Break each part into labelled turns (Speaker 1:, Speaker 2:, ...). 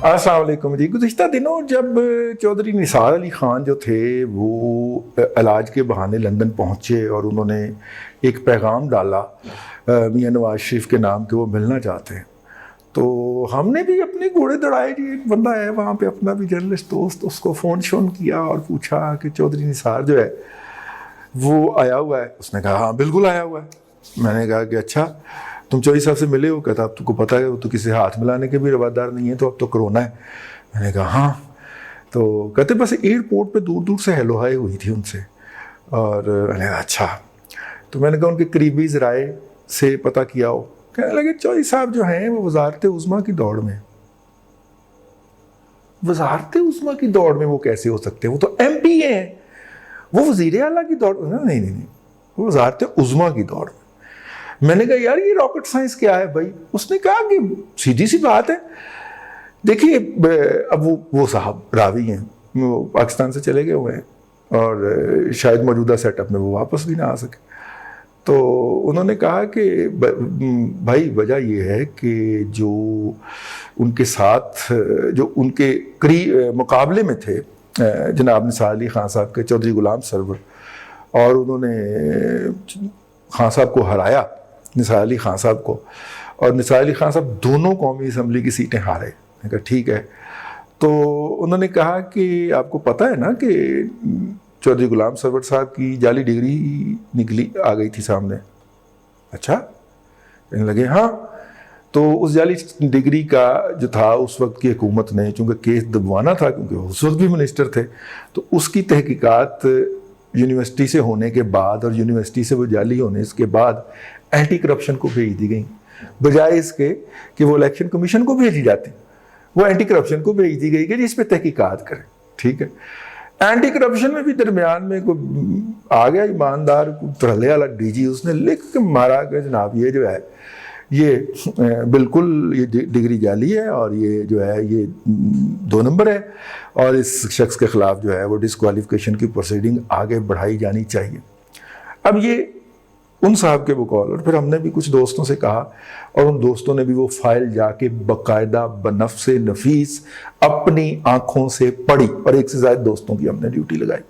Speaker 1: السلام علیکم جی. گزشتہ دنوں جب چودھری نثار علی خان جو تھے وہ علاج کے بہانے لندن پہنچے اور انہوں نے ایک پیغام ڈالا میاں نواز شریف کے نام کہ وہ ملنا چاہتے ہیں, تو ہم نے بھی اپنے گھوڑے دوڑائے جی. ایک بندہ ہے وہاں پہ اپنا بھی جرنلسٹ دوست, اس کو فون شون کیا اور پوچھا کہ چودھری نثار جو ہے وہ آیا ہوا ہے. اس نے کہا ہاں بالکل آیا ہوا ہے. میں نے کہا کہ اچھا تم چودھری صاحب سے ملے ہو؟ کہتا اب تم کو پتہ ہے وہ تو کسی ہاتھ ملانے کے بھی روادار نہیں ہے, تو اب تو کرونا ہے. میں نے کہا ہاں. تو کہتے بس ایئرپورٹ پہ دور دور سے ہیلو ہائی ہوئی تھی ان سے. اور میں نے کہا اچھا. تو میں نے کہا ان کے قریبی ذرائع سے پتہ کیا ہو؟ کہنے لگے چودھری صاحب جو ہیں وہ وزارت عظمیٰ کی دوڑ میں. وزارت عظمیٰ کی دوڑ میں وہ کیسے ہو سکتے ہیں؟ وہ تو ایم پی ہیں, وہ وزیر اعلیٰ کی دوڑ. نہیں, وہ وزارت عظمیٰ کی دوڑ میں. میں نے کہا یار یہ راکٹ سائنس کیا ہے بھائی؟ اس نے کہا کہ سیدھی سی بات ہے, دیکھیے اب وہ صاحب راوی ہیں, وہ پاکستان سے چلے گئے ہوئے ہیں اور شاید موجودہ سیٹ اپ میں وہ واپس بھی نہ آ سکے. تو انہوں نے کہا کہ بھائی وجہ یہ ہے کہ جو ان کے ساتھ جو ان کے مقابلے میں تھے جناب نثار علی خان صاحب کے, چودھری غلام سرور, اور انہوں نے خان صاحب کو ہرایا, نثار علی خان صاحب کو, اور نثار علی خان صاحب دونوں قومی اسمبلی کی سیٹیں ہارے. میں کہا ٹھیک ہے. تو انہوں نے کہا کہ آپ کو پتہ ہے نا کہ چودھری غلام سرور صاحب کی جعلی ڈگری آ گئی تھی سامنے. اچھا کہنے لگے ہاں. تو اس جعلی ڈگری کا جو تھا اس وقت کی حکومت نے چونکہ کیس دبوانا تھا, کیونکہ اس وقت بھی منسٹر تھے, تو اس کی تحقیقات یونیورسٹی سے ہونے کے بعد اور یونیورسٹی سے وہ جعلی ہونے کے بعد اینٹی کرپشن کو بھیج دی گئی, بجائے اس کے کہ وہ الیکشن کمیشن کو بھیجی جاتی. وہ اینٹی کرپشن کو بھیج دی گئی کہ جس پہ تحقیقات کریں. ٹھیک ہے, اینٹی کرپشن میں بھی درمیان میں کوئی آ گیا ایماندار ترلے والا ڈی جی, اس نے لکھ کے مارا کہ جناب یہ جو ہے یہ بالکل یہ ڈگری جعلی ہے اور یہ جو ہے یہ 2 نمبر ہے, اور اس شخص کے خلاف جو ہے وہ ڈسکوالیفیکیشن کی پروسیڈنگ آگے بڑھائی جانی چاہیے. اب یہ ان صاحب کے بقول, اور پھر ہم نے بھی کچھ دوستوں سے کہا اور ان دوستوں نے بھی وہ فائل جا کے باقاعدہ بنفس نفیس اپنی آنکھوں سے پڑھی, اور 1 سے زائد دوستوں کی ہم نے ڈیوٹی لگائی.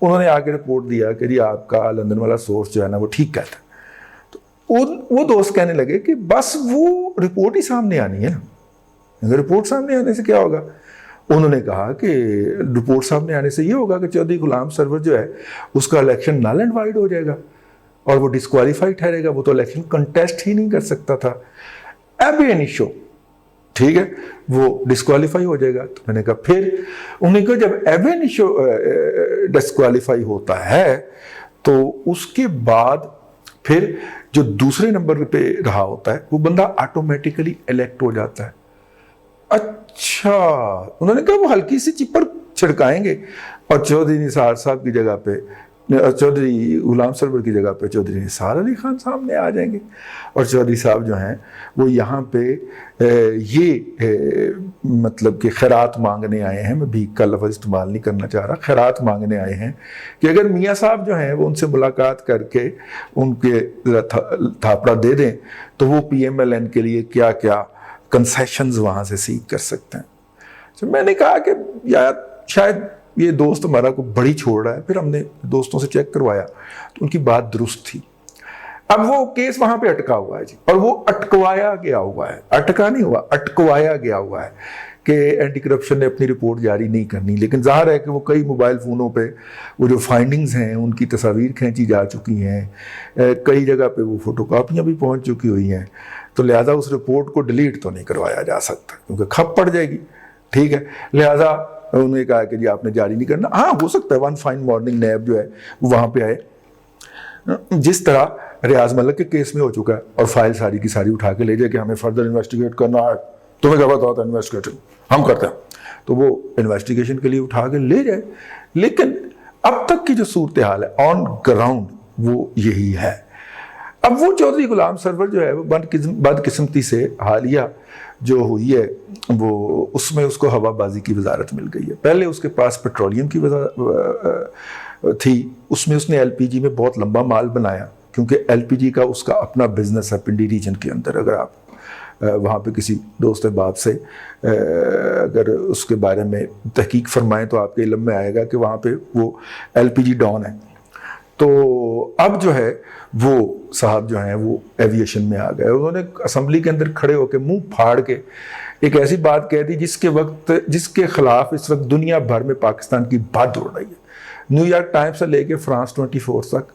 Speaker 1: انہوں نے آ کے رپورٹ دیا کہ جی آپ کا لندن والا سورس جو ہے نا وہ ٹھیک کہتا ہے. وہ دوست کہنے لگے کہ بس وہ رپورٹ ہی سامنے آنی ہے نا, اگر رپورٹ سامنے آنے سے کیا ہوگا؟ انہوں نے کہا کہ رپورٹ سامنے آنے سے یہ ہوگا کہ چودھری غلام سرور جو ہے اس کا الیکشن نل اینڈ وائڈ ہو جائے گا اور وہ ڈسکوالیفائی ٹھہرے گا, وہ تو الیکشن کنٹیسٹ ہی نہیں کر سکتا تھا. ایب انیشو ٹھیک ہے وہ ڈسکوالیفائی ہو جائے گا. تو میں نے کہا پھر انہوں نے کہا جب ایب انیشو ڈسکوالیفائی ہوتا ہے تو اس کے بعد پھر جو دوسرے نمبر پہ رہا ہوتا ہے وہ بندہ آٹومیٹیکلی الیکٹ ہو جاتا ہے. اچھا, انہوں نے کہا وہ ہلکی سی چپر چھڑکائیں گے اور چودھری نثار صاحب کی جگہ پہ, چودھری غلام سرور کی جگہ پہ چودھری نثار علی خان سامنے آ جائیں گے, اور چودھری صاحب جو ہیں وہ یہاں پہ یہ مطلب کہ خیرات مانگنے آئے ہیں. میں بھیک کا لفظ استعمال نہیں کرنا چاہ رہا, خیرات مانگنے آئے ہیں کہ اگر میاں صاحب جو ہیں وہ ان سے ملاقات کر کے ان کے تھاپڑا دے دیں تو وہ پی ایم ایل این کے لیے کیا کیا کنسیشنز وہاں سے سیکھ کر سکتے ہیں. تو میں نے کہا کہ یار شاید یہ دوست ہمارا کو بڑی چھوڑ رہا ہے. پھر ہم نے دوستوں سے چیک کروایا تو ان کی بات درست تھی. اب وہ کیس وہاں پہ اٹکا ہوا ہے جی, اور وہ اٹکوایا گیا ہوا ہے, اٹکا نہیں ہوا, اٹکوایا گیا ہوا ہے کہ اینٹی کرپشن نے اپنی رپورٹ جاری نہیں کرنی. لیکن ظاہر ہے کہ وہ کئی موبائل فونوں پہ وہ جو فائنڈنگز ہیں ان کی تصاویر کھینچی جا چکی ہیں, کئی جگہ پہ وہ فوٹو کاپیاں بھی پہنچ چکی ہوئی ہیں, تو لہٰذا اس رپورٹ کو ڈیلیٹ تو نہیں کروایا جا سکتا کیونکہ کھپ پڑ جائے گی. ٹھیک ہے, لہٰذا انہوں نے کہا کہ جی آپ نے جاری نہیں کرنا. ہاں ہو سکتا ہے ون فائن مارننگ نیب جو ہے وہ وہاں پہ آئے, جس طرح ریاض ملک کے کیس میں ہو چکا ہے, اور فائل ساری کی ساری اٹھا کے لے جائے کہ ہمیں فردر انویسٹیگیٹ کرنا ہے, تمہیں کیا پتا ہوتا ہے انویسٹیگیشن ہم کرتے ہیں, تو وہ انویسٹیگیشن کے لیے اٹھا کے لے جائے. لیکن اب تک کی جو صورتحال ہے آن گراؤنڈ وہ یہی ہے. اب وہ چودھری غلام سرور جو ہے وہ بدقسمتی سے حالیہ جو ہوئی ہے وہ اس میں اس کو ہوا بازی کی وزارت مل گئی ہے. پہلے اس کے پاس پیٹرولیم کی تھی, اس میں اس نے ایل پی جی میں بہت لمبا مال بنایا کیونکہ ایل پی جی کا اس کا اپنا بزنس ہے پنڈی ریجن کے اندر. اگر آپ وہاں پہ کسی دوست احباب سے اگر اس کے بارے میں تحقیق فرمائیں تو آپ کے علم میں آئے گا کہ وہاں پہ وہ LPG ڈان ہے. تو اب جو ہے وہ صاحب جو ہیں وہ ایویشن میں آ گئے. انہوں نے اسمبلی کے اندر کھڑے ہو کے منہ پھاڑ کے ایک ایسی بات کہہ دی جس کے خلاف اس وقت دنیا بھر میں پاکستان کی بات اڑ رہی ہے. نیو یارک ٹائمز سے لے کے فرانس 24 تک،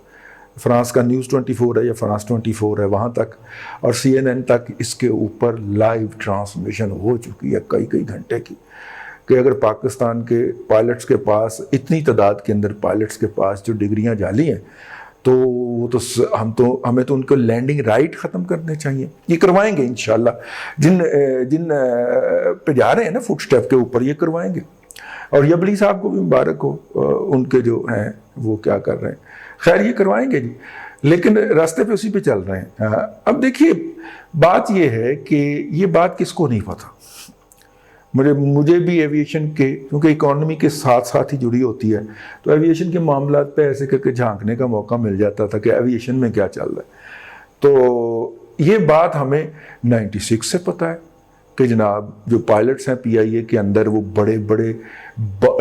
Speaker 1: فرانس کا نیوز 24 ہے یا فرانس 24 ہے وہاں تک، اور CNN تک اس کے اوپر لائیو ٹرانسمیشن ہو چکی ہے کئی گھنٹے کی، کہ اگر پاکستان کے پائلٹس کے پاس اتنی تعداد کے اندر پائلٹس کے پاس جو ڈگریاں جعلی ہیں تو ہمیں تو ان کو لینڈنگ رائٹ ختم کرنے چاہیے. یہ کروائیں گے انشاءاللہ، جن پہ جا رہے ہیں نا فٹ سٹیپ کے اوپر، یہ کروائیں گے. اور یبلی صاحب کو بھی مبارک ہو، ان کے جو ہیں وہ کیا کر رہے ہیں، خیر یہ کروائیں گے جی، لیکن راستے پہ اسی پہ چل رہے ہیں. اب دیکھیے بات یہ ہے کہ یہ بات کس کو نہیں پتہ. مجھے بھی ایویشن کے، کیونکہ اکانومی کے ساتھ ساتھ ہی جڑی ہوتی ہے، تو ایویشن کے معاملات پہ ایسے کر کے جھانکنے کا موقع مل جاتا تھا کہ ایویشن میں کیا چل رہا ہے. تو یہ بات ہمیں 96 سے پتہ ہے کہ جناب جو پائلٹس ہیں PIA کے اندر، وہ بڑے بڑے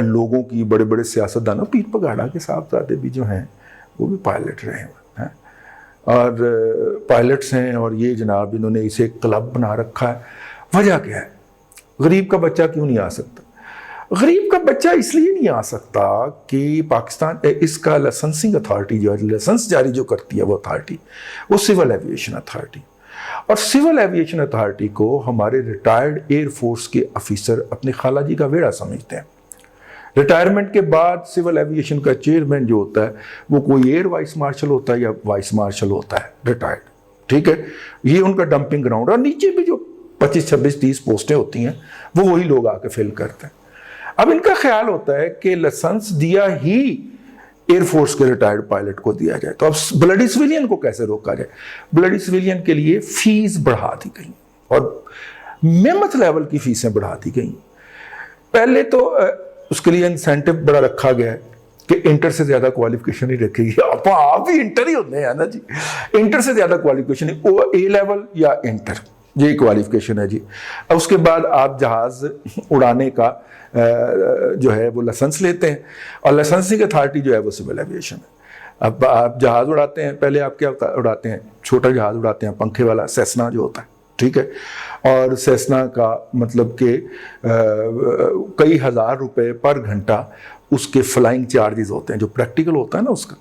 Speaker 1: لوگوں کی، بڑے بڑے سیاستدانوں، پیر پگاڑا کے صاحبزادے بھی جو ہیں وہ بھی پائلٹ رہے ہیں اور پائلٹس ہیں، اور یہ جناب انہوں نے اسے کلب بنا رکھا ہے. وجہ کیا ہے؟ غریب کا بچہ کیوں نہیں آ سکتا؟ غریب کا بچہ اس لیے نہیں آ سکتا کہ پاکستان اس کا لائسنسنگ اتھارٹی جو ہے، لائسنس جاری جو کرتی ہے وہ اتھارٹی، وہ سول ایویشن اتھارٹی. اور سول ایویشن اتھارٹی کو ہمارے ریٹائرڈ ایئر فورس کے آفیسر اپنے خالہ جی کا ویڑا سمجھتے ہیں. ریٹائرمنٹ کے بعد سول ایویشن کا چیئرمین جو ہوتا ہے وہ کوئی ایئر وائس مارشل ہوتا ہے یا وائس مارشل ہوتا ہے ریٹائرڈ. ٹھیک ہے، یہ ان کا ڈمپنگ گراؤنڈ. اور نیچے بھی جو 25 26 30 پوسٹیں ہوتی ہیں وہ وہی لوگ آ کے فل کرتے ہیں. اب ان کا خیال ہوتا ہے کہ لائسنس دیا ہی ایئر فورس کے ریٹائرڈ پائلٹ کو دیا جائے. تو اب بلڈی سویلین کو کیسے روکا جائے؟ بلڈی سویلین کے لیے فیس بڑھا دی گئی اور میمت لیول کی فیسیں بڑھا دی گئی. پہلے تو اس کے لیے انسینٹو بڑا رکھا گیا ہے کہ انٹر سے زیادہ کوالیفیکیشن ہی رکھے گی. آپ بھی انٹر ہی ہوتے ہیں نا جی، انٹر سے زیادہ کوالیفیکیشن A لیول یا انٹر، یہ کوالیفیکیشن ہے جی. اب اس کے بعد آپ جہاز اڑانے کا جو ہے وہ لائسنس لیتے ہیں، اور لائسنسنگ اتھارٹی جو ہے وہ سول ایویشن ہے. اب آپ جہاز اڑاتے ہیں، پہلے آپ کیا اڑاتے ہیں؟ چھوٹا جہاز اڑاتے ہیں، پنکھے والا سیسنا جو ہوتا ہے. ٹھیک ہے، اور سیسنا کا مطلب کہ کئی ہزار روپے پر گھنٹہ اس کے فلائنگ چارجز ہوتے ہیں. جو پریکٹیکل ہوتا ہے نا، اس کا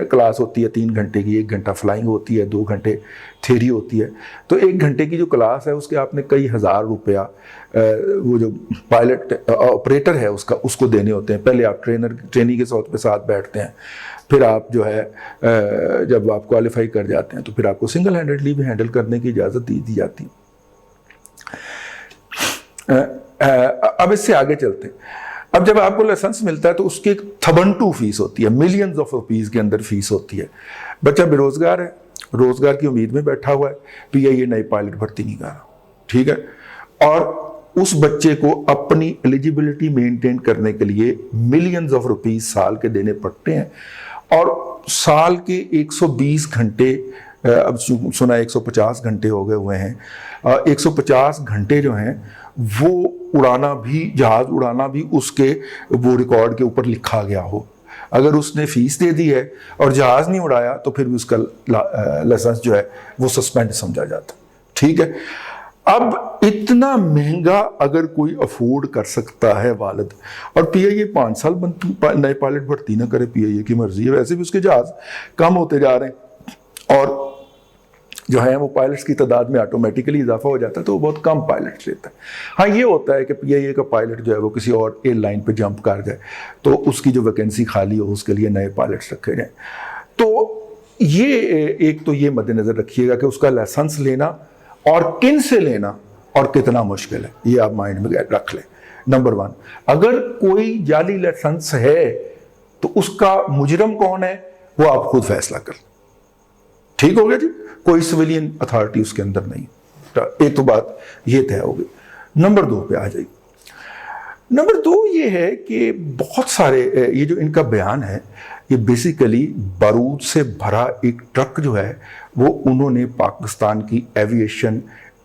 Speaker 1: کلاس ہوتی ہے 3 گھنٹے کی، 1 گھنٹہ فلائنگ ہوتی ہے، 2 گھنٹے تھیری ہوتی ہے. تو 1 گھنٹے کی جو کلاس ہے اس کے آپ نے کئی ہزار روپیہ وہ جو پائلٹ آپریٹر ہے اس کو دینے ہوتے ہیں. پہلے آپ ٹرینی کے ساتھ بیٹھتے ہیں، پھر آپ جو ہے جب آپ کوالیفائی کر جاتے ہیں تو پھر آپ کو سنگل ہینڈڈلی بھی ہینڈل کرنے کی اجازت دی جاتی. اب اس سے آگے چلتے ہیں. اب جب آپ کو لائسنس ملتا ہے تو اس کی ایک تھبنٹو فیس ہوتی ہے، ملینز آف روپیز کے اندر فیس ہوتی ہے. بچہ بے روزگار ہے، روزگار کی امید میں بیٹھا ہوا ہے، PIA نئے پائلٹ بھرتی نہیں کر رہا. ٹھیک ہے، اور اس بچے کو اپنی ایلیجیبلٹی مینٹین کرنے کے لیے ملینز آف روپیز سال کے دینے پڑتے ہیں. اور سال کے 120 گھنٹے، اب سنا 150 گھنٹے ہو گئے ہوئے ہیں، 150 گھنٹے جو ہیں وہ اڑانا بھی، جہاز اڑانا بھی اس کے وہ ریکارڈ کے اوپر لکھا گیا ہو. اگر اس نے فیس دے دی ہے اور جہاز نہیں اڑایا تو پھر بھی اس کا لائسنس جو ہے وہ سسپینڈ سمجھا جاتا. ٹھیک ہے، اب اتنا مہنگا اگر کوئی افورڈ کر سکتا ہے والد، اور PIA 5 سال نئے پائلٹ بھرتی نہ کرے، PIA کی مرضی ہے. ویسے بھی اس کے جہاز کم ہوتے جا رہے ہیں اور جو ہے وہ پائلٹس کی تعداد میں آٹومیٹیکلی اضافہ ہو جاتا ہے، تو وہ بہت کم پائلٹس لیتا ہے. ہاں یہ ہوتا ہے کہ PIA کا پائلٹ جو ہے وہ کسی اور ایئر لائن پہ جمپ کر جائے تو اس کی جو ویکینسی خالی ہو اس کے لیے نئے پائلٹس رکھے جائیں. تو یہ ایک تو یہ مد نظر رکھیے گا کہ اس کا لائسنس لینا اور کن سے لینا اور کتنا مشکل ہے، یہ آپ مائنڈ میں رکھ لیں. نمبر 1، اگر کوئی جعلی لائسنس ہے تو اس کا مجرم کون ہے وہ آپ خود فیصلہ کر لیں. ٹھیک ہو گیا جی، کوئی سویلین اتھارٹی اس کے اندر نہیں. ایک تو بات یہ طے ہو گئی. نمبر 2 پہ آ جائیے. نمبر 2 یہ ہے کہ بہت سارے یہ جو ان کا بیان ہے یہ بیسیکلی بارود سے بھرا ایک ٹرک جو ہے وہ انہوں نے پاکستان کی ایویشن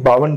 Speaker 1: 52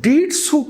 Speaker 1: 150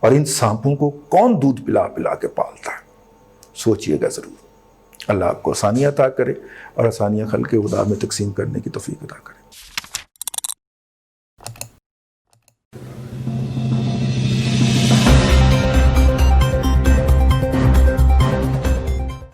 Speaker 1: اور ان سانپوں کو کون دودھ پلا پلا کے پالتا ہے؟ سوچئے گا ضرور۔ اللہ آپ کو آسانیاں عطا کرے اور آسانیاں خلق خدا میں تقسیم کرنے کی توفیق عطا کرے۔